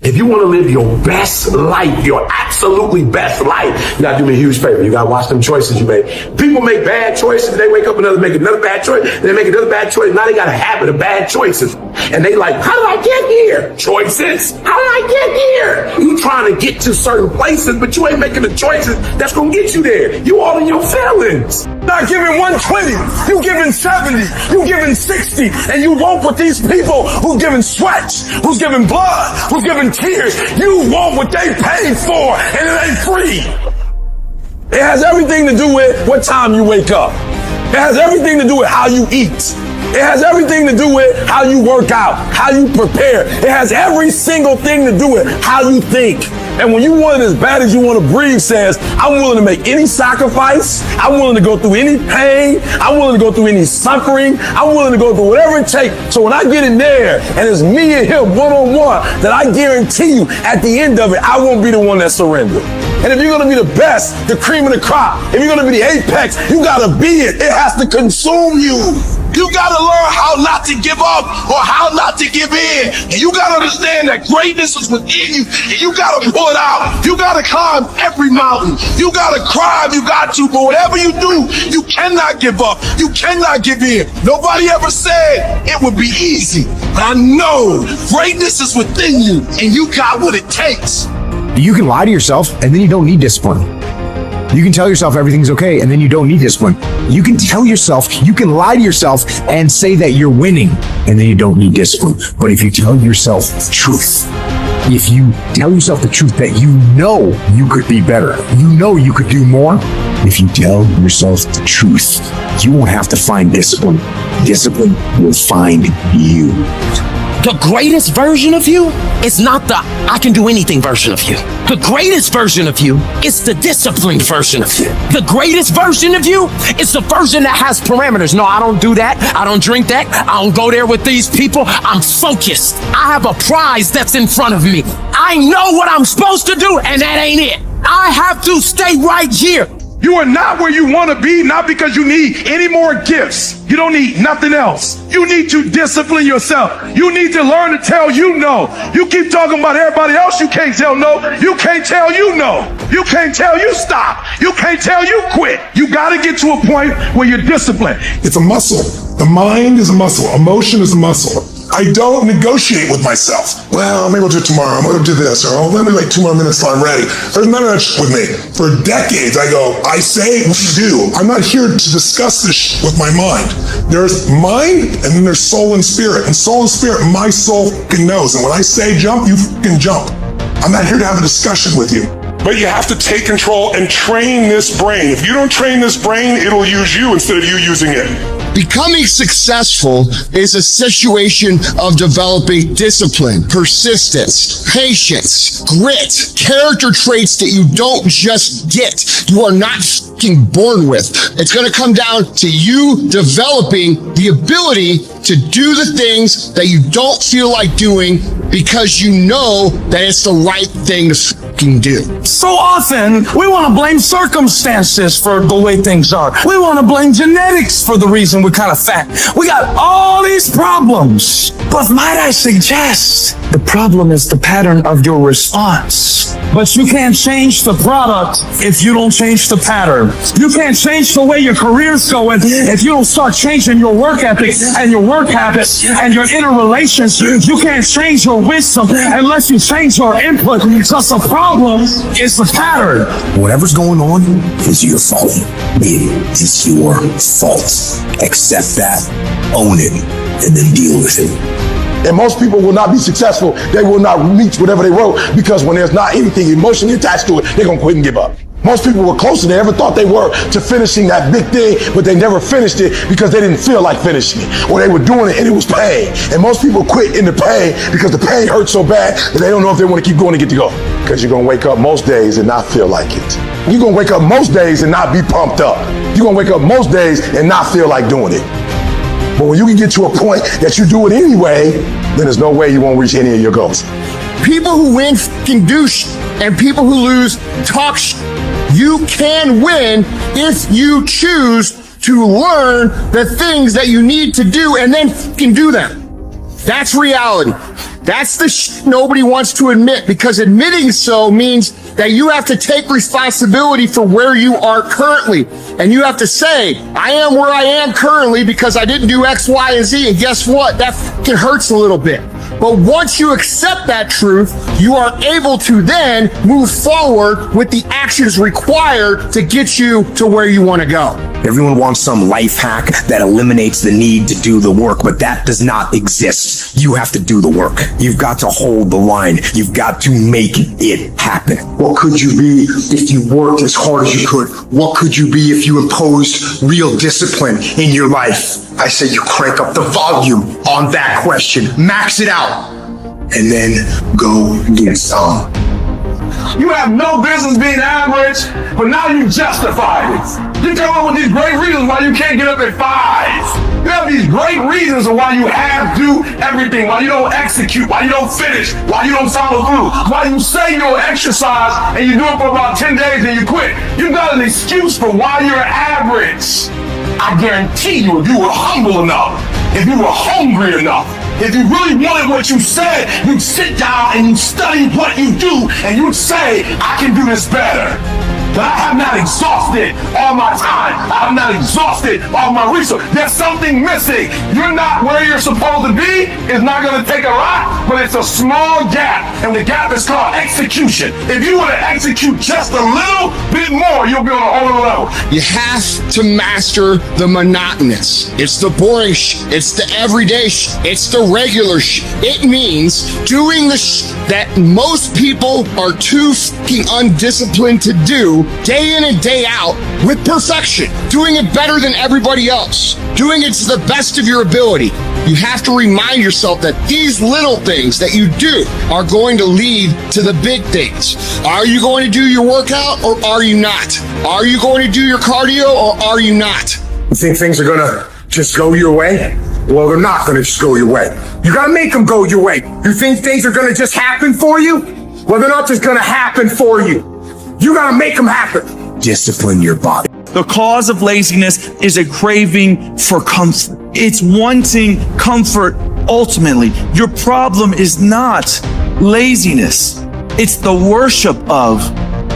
If you want to live your best life, your absolutely best life, you got to do me a huge favor. You got to watch them choices you make. People make bad choices. They wake up and make another bad choice. They make another bad choice. Now they got a habit of bad choices. And they like, how did I get here? Choices. How did I get here? You trying to get to certain places, but you ain't making the choices that's going to get you there. You all in your feelings. Not giving 120, you giving 70, you giving 60, and you want what these people who giving sweat, who's giving blood, who's giving tears, you want what they paid for, and it ain't free. It has everything to do with what time you wake up. It has everything to do with how you eat. It has everything to do with how you work out, how you prepare. It has every single thing to do with how you think. And when you want it as bad as you want to breathe, says, I'm willing to make any sacrifice. I'm willing to go through any pain. I'm willing to go through any suffering. I'm willing to go through whatever it takes. So when I get in there and it's me and him one-on-one, that I guarantee you at the end of it, I won't be the one that surrendered. And if you're going to be the best, the cream of the crop, if you're going to be the apex, you got to be it. It has to consume you. You got to learn how not to give up or how not to give in. And you got to understand that greatness is within you. And you got to pull it out. You got to climb every mountain. You got to cry if you got to. But whatever you do, you cannot give up. You cannot give in. Nobody ever said it would be easy. But I know greatness is within you. And you got what it takes. You can lie to yourself and then you don't need discipline. You can tell yourself everything's okay and then you don't need discipline. You can tell yourself, you can lie to yourself and say that you're winning and then you don't need discipline. But if you tell yourself the truth, if you tell yourself the truth that you know you could be better, you know you could do more, if you tell yourself the truth, you won't have to find discipline. Discipline will find you. The greatest version of you is not the I can do anything version of you. The greatest version of you is the disciplined version of you. The greatest version of you is the version that has parameters. No, I don't do that. I don't drink that. I don't go there with these people. I'm focused. I have a prize that's in front of me. I know what I'm supposed to do, and that ain't it. I have to stay right here. You are not where you want to be, not because you need any more gifts. You don't need nothing else. You need to discipline yourself. You need to learn to tell you no. You keep talking about everybody else you can't tell no. You can't tell you no. You can't tell you stop. You can't tell you quit. You got to get to a point where you're disciplined. It's a muscle. The mind is a muscle. Emotion is a muscle. I don't negotiate with myself. Well, maybe I'll do it tomorrow. I'm going to do this. Or let me wait 2 more minutes till I'm ready. There's none of that shit with me. For decades, I go, I say, we do. I'm not here to discuss this shit with my mind. There's mind, and then there's soul and spirit. And soul and spirit, my soul fucking knows. And when I say jump, you fucking jump. I'm not here to have a discussion with you. But you have to take control and train this brain. If you don't train this brain, it'll use you instead of you using it. Becoming successful is a situation of developing discipline, persistence, patience, grit, character traits that you don't just get. You are not fucking born with. It's going to come down to you developing the ability to do the things that you don't feel like doing because you know that it's the right thing to fucking do. So often, we want to blame circumstances for the way things are. We want to blame genetics for the reason we're kind of fat. We got all these problems. But might I suggest, the problem is the pattern of your response. But you can't change the product if you don't change the pattern. You can't change the way your career's going if you don't start changing your work ethic and your work habits and your inner relations. You can't change your wisdom unless you change your input, because the problem is the pattern. Whatever's going on is your fault. It is your fault. Accept that, own it, and then deal with it. And most people will not be successful. They will not reach whatever they wrote, because when there's not anything emotionally attached to it, they're going to quit and give up. Most people were closer than they ever thought they were to finishing that big thing, but they never finished it because they didn't feel like finishing it, or they were doing it and it was pain. And most people quit in the pain because the pain hurts so bad that they don't know if they want to keep going to get to go. Because you're going to wake up most days and not feel like it. You're going to wake up most days and not be pumped up. You're going to wake up most days and not feel like doing it. But when you can get to a point that you do it anyway, then there's no way you won't reach any of your goals. People who win fucking do shit, and people who lose talk shit. You can win if you choose to learn the things that you need to do and then fucking do them. That's reality. That's the nobody wants to admit, because admitting so means that you have to take responsibility for where you are currently. And you have to say, I am where I am currently because I didn't do X, Y, and Z. And guess what? That fucking hurts a little bit. But once you accept that truth, you are able to then move forward with the actions required to get you to where you want to go. Everyone wants some life hack that eliminates the need to do the work, but that does not exist. You have to do the work. You've got to hold the line. You've got to make it happen. What could you be if you worked as hard as you could? What could you be if you imposed real discipline in your life? I say you crank up the volume on that question, max it out, and then go get some. You have no business being average, but now you justify it. You come up with these great reasons why you can't get up at 5. You have these great reasons of why you have to do everything, why you don't execute, why you don't finish, why you don't follow through, why you say you'll exercise and you do it for about 10 days and you quit. You got an excuse for why you're average. I guarantee you, if you were humble enough, if you were hungry enough, if you really wanted what you said, you'd sit down and you'd study what you do and you'd say, I can do this better. But I have not exhausted all my time. I have not exhausted all my resources. There's something missing. You're not where you're supposed to be. It's not going to take a lot, but it's a small gap. And the gap is called execution. If you were to execute just a little bit more, you'll be on a whole other level. You have to master the monotonous. It's the boring it's the everyday it's the regular It means doing the that most people are too fucking undisciplined to do day in and day out with perfection. Doing it better than everybody else. Doing it to the best of your ability. You have to remind yourself that these little things that you do are going to lead to the big things. Are you going to do your workout or are you not? Are you going to do your cardio or are you not? You think things are gonna just go your way? Well, they're not gonna just go your way. You gotta make them go your way. You think things are gonna just happen for you? Well, they're not just gonna happen for you. You gotta make them happen. Discipline your body. The cause of laziness is a craving for comfort. It's wanting comfort ultimately. Your problem is not laziness. It's the worship of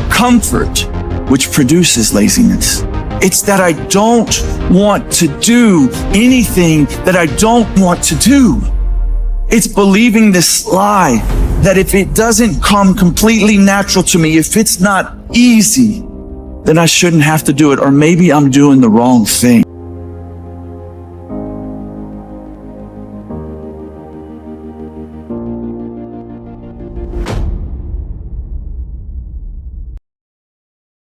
comfort which produces laziness. It's that I don't want to do anything that I don't want to do. It's believing this lie that if it doesn't come completely natural to me, if it's not easy, then I shouldn't have to do it, or maybe I'm doing the wrong thing.